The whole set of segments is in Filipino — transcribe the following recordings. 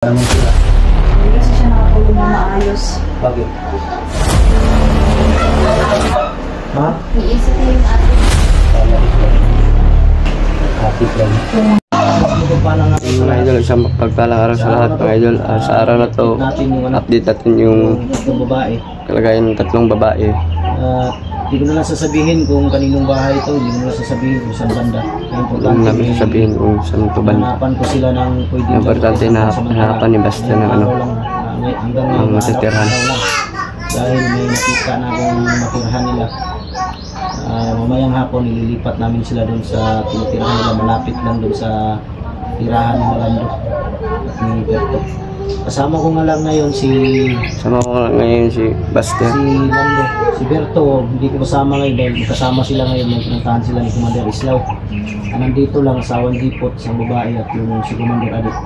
Ano sila? Hindi kasi siya nakatulog na maayos. Bakit? Ha? Iisip niya yung ate. Kapit lang. Yung mga idol, isang pagpalang araw sa lahat mga idol. Sa araw na to, update natin yung kalagayan ng tatlong babae. Hindi ko na lang sasabihin kung kaninong bahay ito, hindi ko na lang sasabihin kung saan banda. Hindi namin sasabihin kung saan ito banda. Hanapan ko sila ng pwede. Importante na hanapan ni Bastian ng ano, ang matitirhan. Dahil may nakita na akong matirahan nila. Mamayang hapon ililipat namin sila doon sa tinitirahan nila, malapit lang doon sa tirahan ni Rolando at ni Berto. Kasama ko nga lang ngayon si Bastian. Si Lando, si Berto, hindi ko kasama ngayon dahil kasama sila ngayon, may pinuntahan sila ni Commander Islaw. Nandito lang asawang Dipot, isang babae at yung si Commander Adit.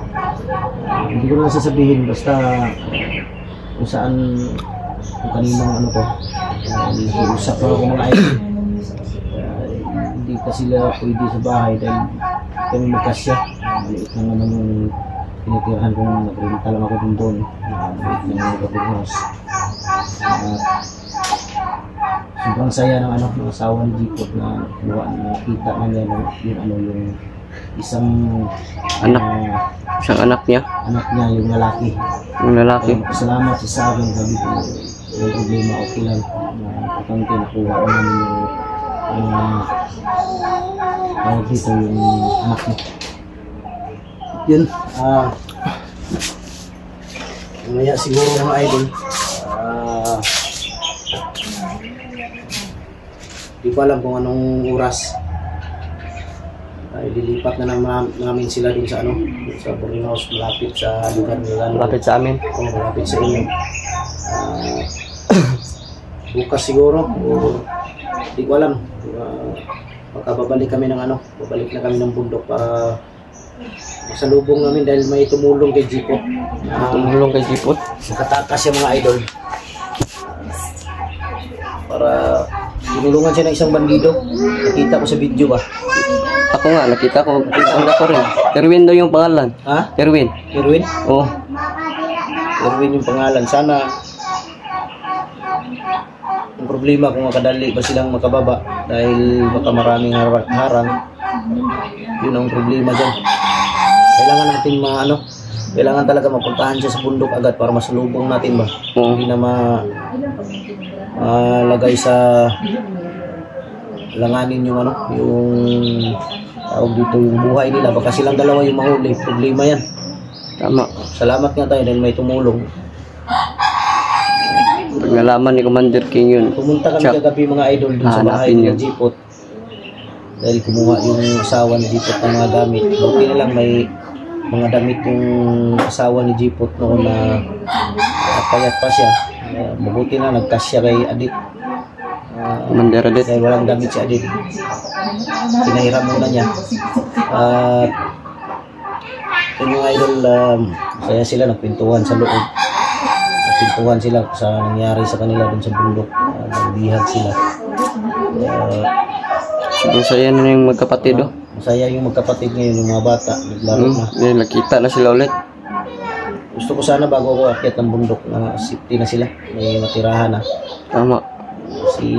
Hindi ko na sasabihin basta kung saan, kung kaninong ano ko, usap lang ako mga idol. Hindi pa sila pwede sa bahay dahil kami magkasya. Maliit lang naman yung tinitirahan kong nagrenta lang ako doon. Maliit lang yung kapag house. Sobrang saya ng ano, ng asawa ni Dipot na nakita na niya yung ano, yung isang Isang anak niya. Anak niya, yung lalaki. Yung lalaki. Salamat sa akin, sabi ko, yung problema okay lang. Importante nakuha ko namin yung tawag dito, yung anak niya. Yun, mamaya siguro mga idol, di ko alam kung anong oras. Lilipat na namin sila dun sa ano, sa boarding house, malapit sa lugar nila. Malapit sa amin. Oo, malapit sa inyo. Bukas siguro, o di ko alam. Babalik kami ng ano, babalik na kami ng bundok para masalubong namin dahil may tumulong kay Jipot. Tumulong kay Jipot? Nakatakas yung mga idol. Para tinulungan siya ng isang bandido. Nakita ko sa video ba? Ako nga, nakita ko. Nakita ko rin. Erwin daw yung pangalan. Ha? Erwin. Erwin? Oo. Erwin yung pangalan. Sana ang problema kung makadali ba silang makababa dahil baka maraming harang. Yun ang problema dyan. Kailangan natin kailangan talaga mapuntahan siya sa bundok agad para masalubong natin ba. Hindi na malagay sa langanin yung yung tawag dito, yung buhay nila. Baka silang dalawa yung mahuli. Problema yan. Tama. Salamat nga tayo dahil may tumulong. Pag nalaman ni Commander King yun, pumunta kami kagabi mga idol dun sa bahay ni Jipot dahil kumuha yung asawa ni Jipot ng mga gamit. Buti na lang may mga damit yung asawa ni Jipot noon na payat pa siya. Mabuti na nagkasya kay Adit. Commander Adit. Dahil walang damit si Adit, pinahiram muna niya. At yung mga idol, saya sila, nagpintuhan sa loob. Nagpintuhan sila sa nangyari sa kanila dun sa bundok. Nagbihag sila. Masaya na yung magkapatid, oh. Masaya yung magkapatid ngayon, yung mga bata. Naglaro na. Nakita na sila ulit. Gusto ko sana bago ako akyat ng bundok na safety na sila. May matirahan na. Tama. Si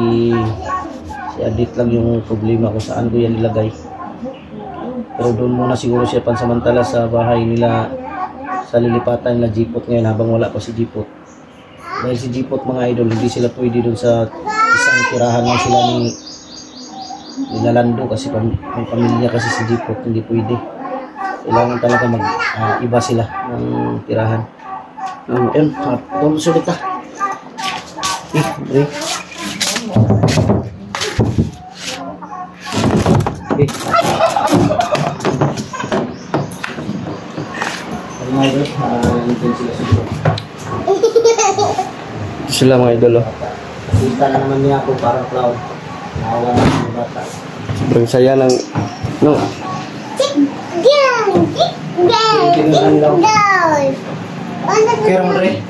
Adit lang yung problema kung saan ko yan nilagay. Pero doon muna siguro siya pansamantala sa bahay nila, sa lilipatan nila Jipot ngayon habang wala pa si Jipot. Dahil si Jipot mga idol, hindi sila pwede doon sa isang tirahan lang sila ni Lando kasi may pamilya kasi si Jipot, hindi pwede. Kailangan talaga iba sila ng tirahan. Yun, doon sulit ka. Break. Sila mga idol, oh. Kita na naman niya ako parang cloud. Nahawa na ng bata. Sobrang saya ng Kira mo rin?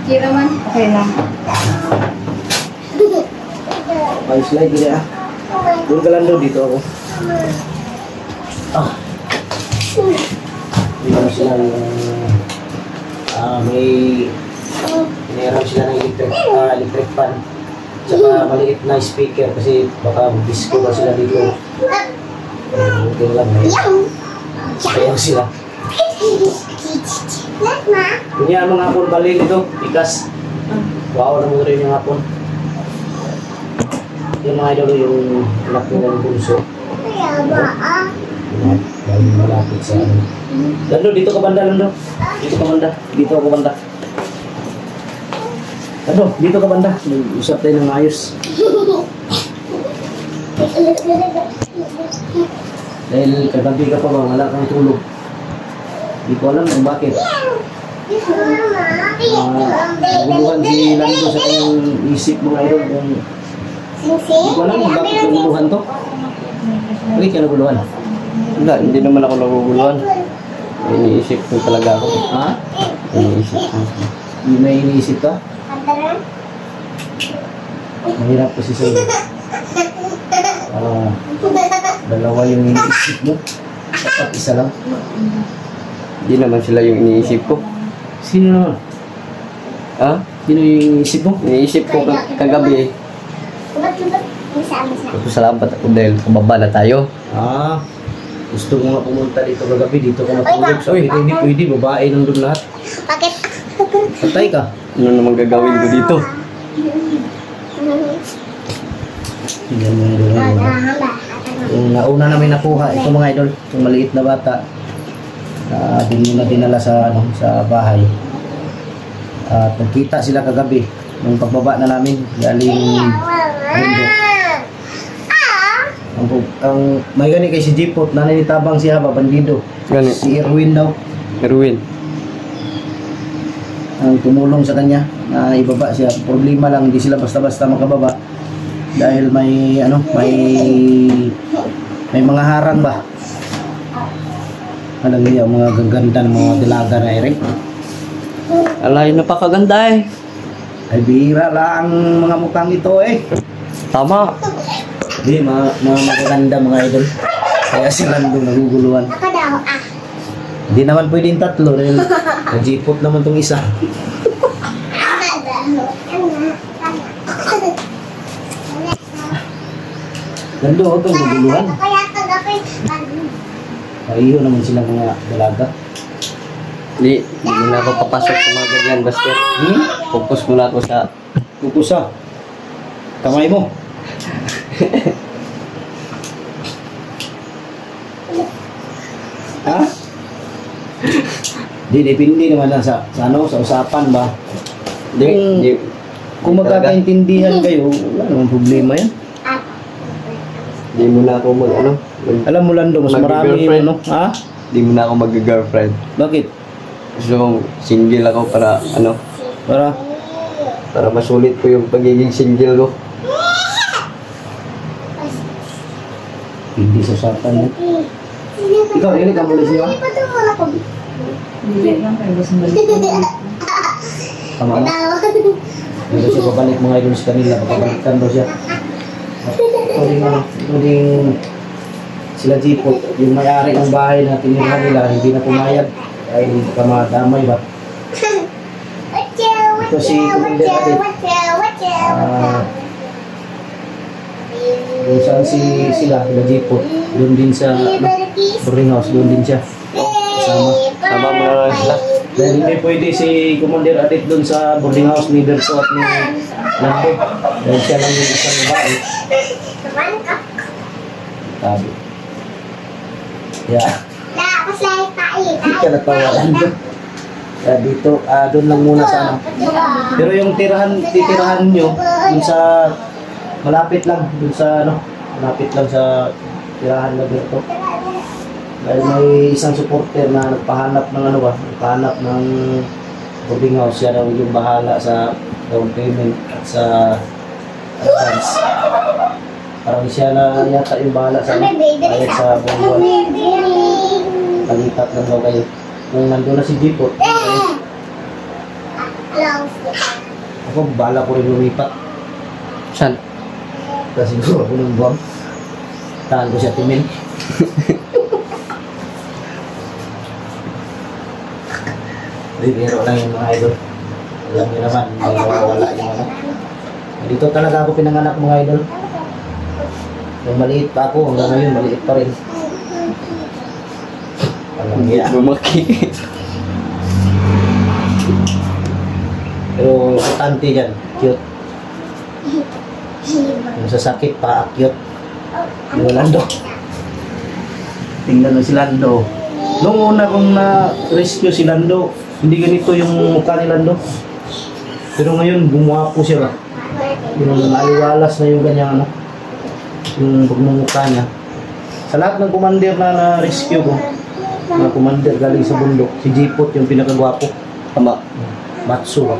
Kira man. Okay lang. Ay, slide gini ah. Doon ka lang daw, dito ako. Hindi na sila yung may mayroon sila ng electric fan. Tsaka maliit na speaker kasi baka disco ba sila dito. Okay lang eh. Kaya sila. Kunya mga hapon balik ito, ikas. Wow naman rin yung hapon. Yung mga idol yung anak nila ng bunso. Dahil malapit sa ano. Lando, dito ka banda, Lando. Dito ka banda. Dito ako banda. Lando, dito ka banda. Usap tayo ng ayos. Dahil kagabi ka pa ba, wala kang tulog. Di ko alam kung bakit. Naguluhan si Lando sa kanyang isip mga idol. Di ko alam kung bakit naguluhan to. Bakit ka naguluhan? Wala, hindi naman ako naguguluhan. Iniisip ko talaga ako. Ha? Iniisip ko. Hindi na iniisip ka? Mahirap kasi sa'yo. Dalawa yung iniisip mo. Dapat isa lang. Hindi naman sila yung iniisip ko. Sino naman? Ha? Sino yung iniisip mo? Iniisip ko kagabi. Salamat ako dahil kumaba na tayo. Gusto ko nga pumunta dito kagabi, dito ka matulog. So, hindi pwede, babae nang doon lahat. Bakit? Patay ka. Ano naman gagawin ko dito? Yan mga idol. Yung nauna namin nakuha, ito mga idol, yung maliit na bata. Doon na dinala sa, sa bahay. At nagkita sila kagabi. Nung pagbaba na namin, galing bundok. Ang may gani kay si Jipot, nanay ni Tabang siya, bandido. Gani. Si Erwin daw. Erwin. Ang tumulong sa kanya na ibaba siya. Problema lang, hindi sila basta-basta makababa. Dahil may, may mga harang ba? Alam niyo, mga gaganda ng mga dalaga na Eric. Alay, napakaganda eh. Ay, bihira lang mga mukhang ito eh. Tama. Hindi, mga magaganda mga idol. Kaya sila nandun naguguluhan. Hindi naman pwedeng tatlo dahil nag-jipot naman tong isa. Nando ako itong naguguluhan. Pareho naman sila mga dalaga. Hindi muna ako papasok sa mga ganyan basket. Focus muna ako sa Kukusa. Kamay mo. Ha? Depende naman na sa usapan ba? Kung magkakaintindihan kayo, wala namang problema yan. Hindi muna ako Alam mo Lando, mas marami Mag-girlfriend. ano, ha? Hindi muna ako mag-girlfriend. Bakit? So, single ako para Para masulit ko yung pagiging single ko. hindi sa usapan yan. Ikaw, ilig ang muli siya? Hindi lang kayo gusto balik. Tama na. Hindi siya babalik mga idol sa kanila. Babalikan daw siya. Tuling sila Jipot, yung may-ari ng bahay na tinirahan nila, hindi na pumayag. Ay hindi ka madamay ba? Ito si Commander Adit. Kung saan sila Jipot, doon din sa boarding house, doon din siya. Kasama. Sama mo na lang sila. Dahil hindi pwede si Commander Adit doon sa boarding house ni Berto at ni Lando. Dahil siya lang yung isang babae. Sabi. Yeah. Hindi ka natawa Lando. Kaya dito, doon lang muna sa ano. Pero yung titirahan nyo, yung sa malapit lang, dun sa ano, malapit lang sa tirahan na Berto. Dahil may isang supporter na nagpahanap ng ano ba, nagpahanap ng boarding house, siya daw yung bahala sa down payment at sa advance. Parang siya na yata yung bahala sa bayad sa buwan. Palitat lang daw kayo. Nung nandun na si Jipot, ako bahala ko rin lumipat. Saan? Kasi siguro ako ng buwang. Tahan ko siya timin. Biro lang yung mga idol. Alam niyo naman, may nawawala yung ano. Dito talaga ako pinanganak mga idol. Nung maliit pa ako, hanggang ngayon maliit pa rin. Alam niya. Bumaki. Pero importante dyan, cute. Yung sa sakit pa, cute. Yung Lando. Tingnan mo si Lando. Nung una kong na-rescue si Lando, hindi ganito yung mukha ni Lando. Pero ngayon, gumawa po siya ba? Yung aliwalas na yung ganyang ano, yung pagmumukha niya. Sa lahat ng commander na na-rescue ko, mga commander galing sa bundok, si Jipot yung pinakagwapo. Tama. Matsu ba?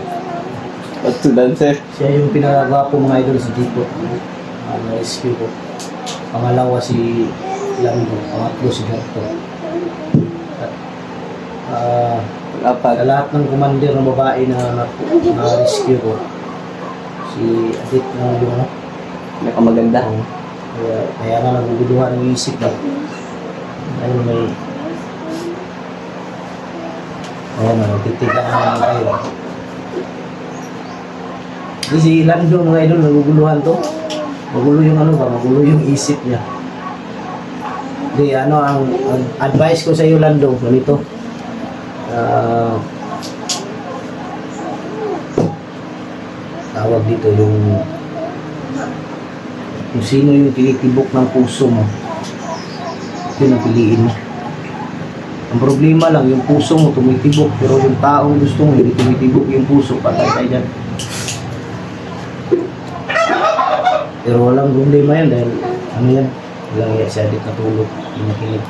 What's to dancer? Siya yung pinakagwapo mga idol, si Jipot. Na-rescue ko. Pangalawa si Lando, pangatlo si Berto. At sa lahat ng commander ng babae na na-rescue ko, si Adit na yung ano, Nakamaganda. kaya nga naguguluhan ng isip ba. Ayun may ayan o, titigan na kayo. Si Lando mga idol, naguguluhan to. Magulo yung ano ba, magulo yung isip niya. Di ano, ang advice ko sa iyo Lando, ganito. Tawag dito yung kung sino yung tinitibok ng puso mo, yun ang piliin mo. Ang problema lang, yung puso mo tumitibok, pero yung taong gusto mo hindi tumitibok yung puso, patay tayo dyan. Pero walang problema yan dahil ano yan, walang iya siya dit natulog, nakinig.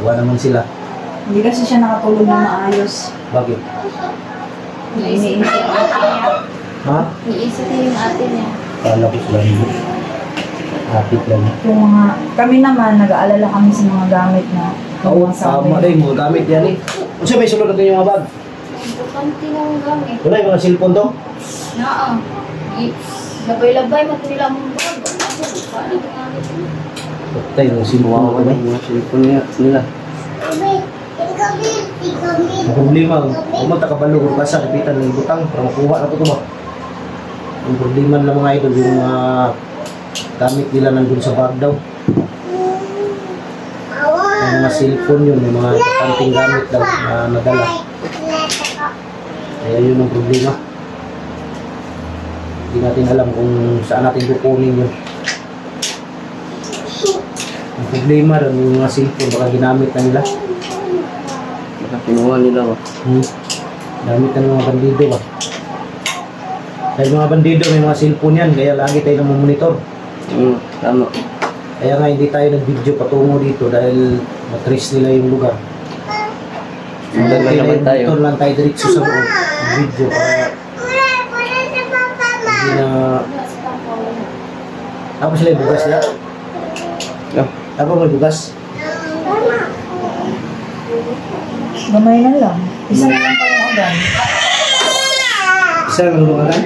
Awa naman sila. Hindi kasi siya nakatulog na maayos. Bakit? Iniisip yung ate niya. Ha? Iniisip niya yung ate niya. Kala ko sila hindi. Hapit lang. Yung mga, kami naman, nag-aalala kami sa mga gamit na Oo, sa tama rin, mga gamit yan eh. Kung siya may sulod natin yung mga bag. Importante na yung gamit. Wala yung mga cellphone to? Naa. Labay-labay, matulila mong bag. Paano ito gamit mo? Patay, yung sinuwa ko ba? Mga cellphone nila. Ang problema, pumunta ka balo kung basa, kapitan ng butang para makuha na ito ba? Ang problema ng mga idol, yung mga gamit nila nandun sa bag daw. Yung mga cellphone yun, yung mga kanting gamit daw na nadala. Kaya yun ang problema. Hindi natin alam kung saan natin kukunin yun. Ang problema rin, yung mga cellphone, baka ginamit na nila. Baka kinuha nila ba? Gamit na ng mga bandido ba? Dahil mga bandido may mga cellphone yan, kaya lagi tayo namumonitor. Tama. Kaya nga hindi tayo nag-video patungo dito dahil matris nila yung lugar. Sundan lang naman tayo. Dito lang tayo diretso sa loob. Video para hindi na... Ako sila yung bugas niya? Ako may bugas? Gamay na lang. Isa na lang pala agad. Isa lang lumagan?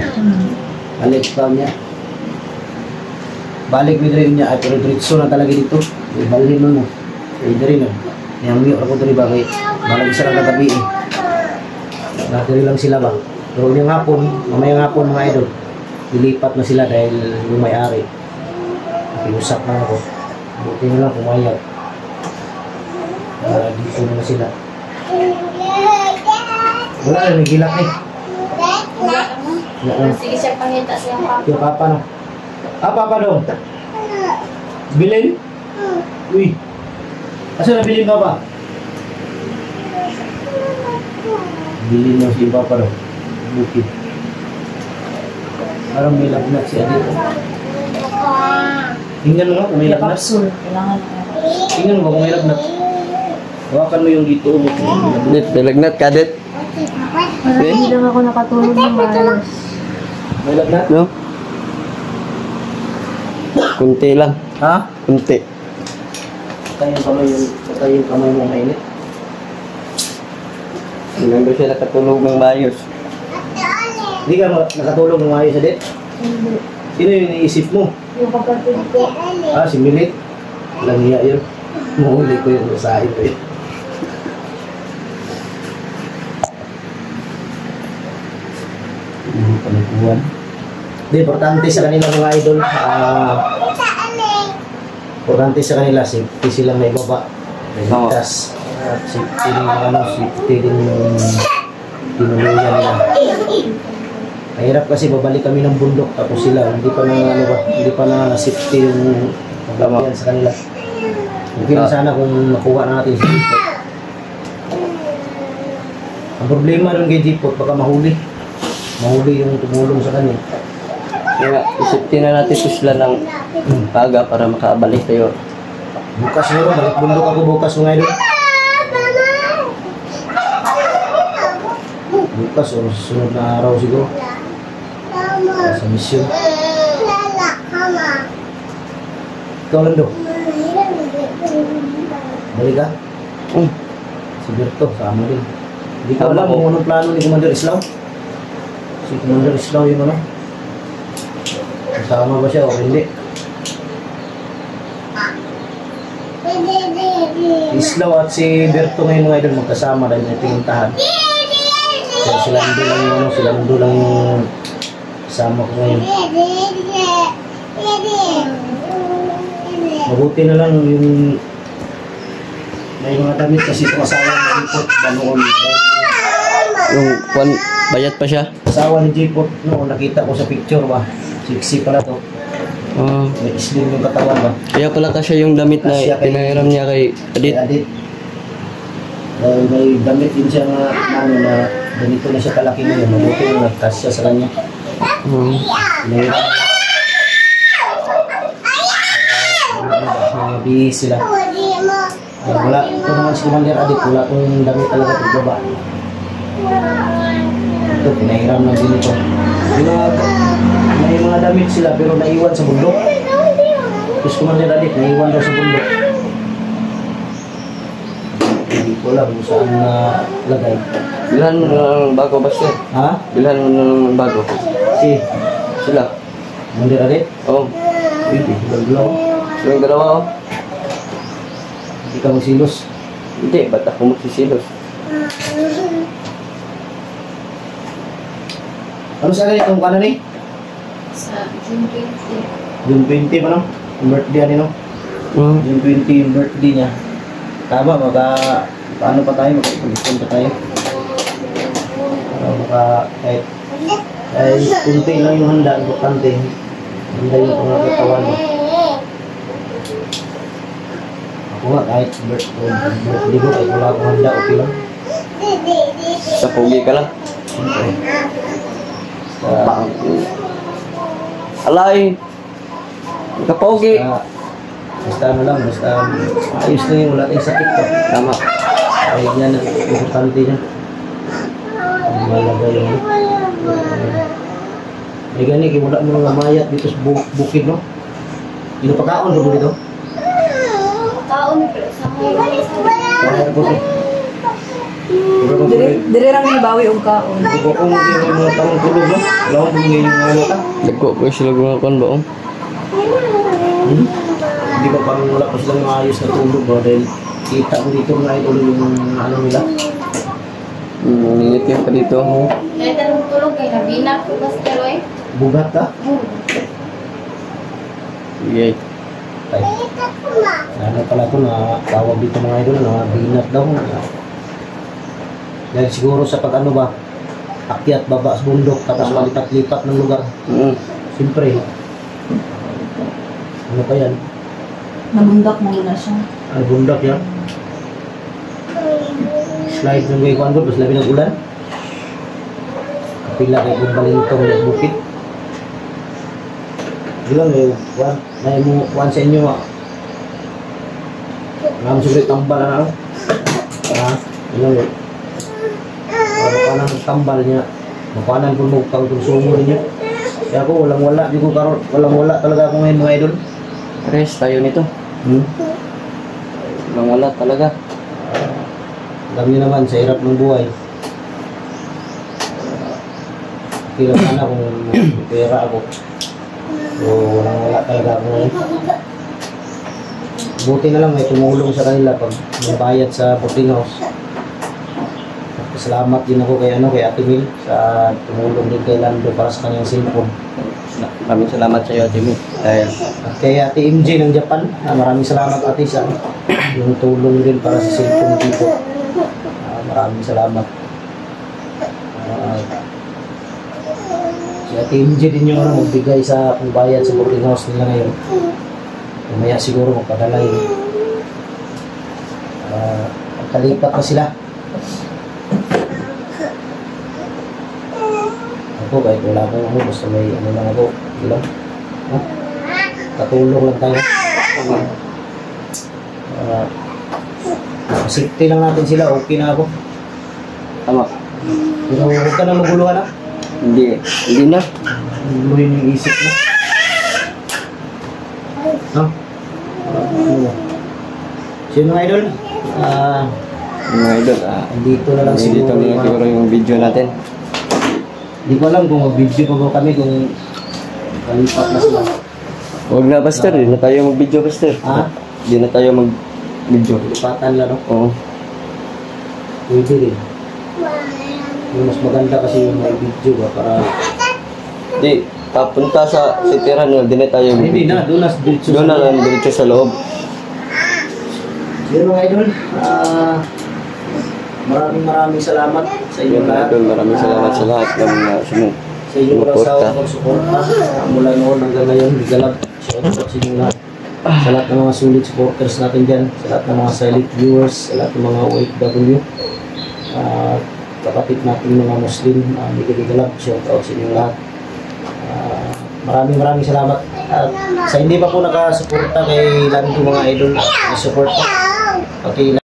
Balik pa niya. Balik mo rin niya. Ay, pero diretso na talaga dito. Ibalhin mo mo. Pwede rin. Yang miyok ako rin ba? Balag isa lang kagabi eh. Natiri lang sila ba? Pero yung hapon, mamayang hapon mga idol, ilipat na sila dahil yung may-ari. Nakiusap na ako. Buti na lang pumayag. Dito na sila. Wala na, nagilak eh. Sige siya pangita siyang papa. Yung papa no? Papa dong? Bilin? Uy. Asa na bilin ka ba? Bilin mo si papa dong. Bukid. Parang may lagnat si Adit. Tingnan mo nga kung may lagnat. Capsule. Kailangan Tingnan mo ba kung may lagnat. Hawakan mo yung dito. Dit, belagnat ka, Dit. Hindi lang ako nakatulog ng maayos. May lagnat? No? Kunti lang. Ha? Kunti. Patay yung kamay mo mainit. Hindi ba siya nakatulog ng maayos? Hindi ka nakatulog ng maayos, Adit? Hindi. Sino yung iniisip mo? Yung kapatid ko. Si Milit. Walang hiya yun. Mahuli ko yun sa ito eh. Panikuhan. Di, importante sa kanila mga idol. Importante sa kanila, safety silang naibaba. Nailigtas. At safety din safety din yung tinuluyan nila. Mahirap kasi babalik kami ng bundok tapos sila hindi pa na safety yung paglabayan sa kanila. Okay na sana kung nakuha na natin si Jipot. Ang problema ng kay Jipot, baka mahuli yung tumulong sa kanya. Kaya isipin na natin ito sila ng paga para makabalik tayo. Bukas siguro, balik bundok ako bukas mga idol. Bukas o susunod na araw siguro. Sa misyon. Ikaw lang do. Balik ka? Si Berto, sama din. Hindi ko alam kung anong plano ni Commander Islaw. Si Commander Islaw yung ano. Kasama ba siya o hindi? Islaw at si Berto ngayon mga idol magkasama dahil may tingintahan. Kaya sila nando lang yung kasama ko ngayon. Mabuti na lang yung may mga damit kasi itong asawa ni Jipot noon. Yung bayat pa siya. Asawa ni Jipot noon, nakita ko sa picture ba? Siksi pala to. May slim yung katawan ba? Kaya pala kasya yung damit na pinahiram niya kay Adit. Adit. Dahil may damit din siya na ganito na siya kalaki ngayon. Mabuti na nagkasya sa kanya. Pinahiram. Mga sila. Wala, ito naman si Commander Adit, wala itong damit talaga pagbaba. Ito, pinahiram ng ganito. May mga damit sila pero naiwan sa bundok. Tapos Commander Adit, naiwan daw sa bundok. Hindi ko alam kung saan lagay. Bilhan mo ng bago ba siya? Ha? Bilhan mo ng bago. Sila. Commander Adit? Oo. Hindi, dalawa. Silang dalawa oh. Hindi ka magsilos. Hindi, ba't ako magsisilos? Ano saan itong kanan eh? Sa June 20. June 20 pa no? Yung birthday ano no? June 20 yung birthday niya. Tama, paano pa tayo? Magpagpagpag pa tayo. Kahit kunti lang yung handa, importante. Handa yung pangakatawan mo. Ako nga, kahit birthday ko, kahit wala akong handa, okay lang. Sa pogi ka lang. Siyempre. Alay! Nakapogi! Basta ano lang, basta ayos na yung wala tayong sakit ko. Tama. Ay yan, importante niya. Ang malaga yung may gani, kaya wala mo nga mayat dito sa bukid, no? Pinapakaon ba dito? Kaon pero sa Kaya po ito. Dire lang ni bawi og kaon. Kung kung hindi mo mga tamang tulog, no? Lawan mo ngayon yung mga mata. Dagko ko sila gumakaon ba? Hindi pa parang wala pa silang maayos na tulog, no? Dahil kita mo dito mga idol yung ano nila. Nangingitim pa dito. Kahit anong tulog kay nabina ko basta eh. Bugat ka? Sige. Ay. Ano pala ito na tawag dito mga idol na binat daw. Dahil siguro sa pag ano ba, akyat baba sa bundok tapos malipat-lipat ng lugar. Siyempre, ano pa yan? Nabundak mo na siya. Ang bundak yan. Slide ng gay kwan doon, tapos labi ng ulan. Kapila kay kung balintong ng bukit. Bilang may one sa inyo Ngam sulit tambal na ako. Ilang Paano tambal niya. Mapanan kung pang konsumo ninyo. Kaya ako walang-wala. Di ko karoon. Walang-wala talaga ako ngayon mga idol. Rest tayo nito. Walang-wala talaga. Alam niyo naman sa hirap ng buhay. Kailan sana kung may pera ako. So walang-wala talaga ako ngayon. Buti na lang may tumulong sa kanila pag may bayad sa boarding house. Tapos Salamat din ako kay Ate Mil sa tumulong din kay Lando para sa kanyang cellphone. Maraming salamat sa iyo, Timmy. Dahil At kay Ate MJ ng Japan, maraming salamat ate sa yung tulong din para sa cellphone dito. Maraming salamat. Si Ate MJ din yung magbigay sa pagbayad sa boarding house nila ngayon. Mamaya siguro magpadala yun. Magkalipat na sila. Ako kahit wala akong basta may lang ako. Ilang? Katulong lang tayo. Safety lang natin sila, okay na ako. tama. Pero huwag ka na maguluhan na. Hindi na. Guluhin yung isip mo. No? So yun mga idol, Mga idol, dito na lang dito na lang siguro yung video natin. Di ko alam kung mag-video pa ba kami kung kalipat na sila. Huwag na, Pastor. Hindi na tayo mag-video, Pastor. Ha? Hindi na tayo mag-video. Lipatan lang, no? Oo. Pwede rin. Yung mas maganda kasi yung may video ba para... Di, papunta sa sitiran nyo, di na tayo Hindi mag-video. na, doon na diretso Doon na lang, diretso sa loob. Pero mga idol, maraming salamat sa inyo Yun, lahat. idol, maraming salamat sa lahat ng mga Sa inyo walang sumuporta. sawang pagsuporta. Mula noon hanggang ngayon, bigalab. Shout out sa inyo lahat. Sa lahat ng mga sulit supporters natin dyan, sa lahat ng mga silent viewers, sa lahat ng mga OFW, kapatid natin mga Muslim, bigalab. Shout out sa inyo lahat. Maraming salamat. Sa hindi pa po nakasuporta kay Lando mga idol, support pa. Okay.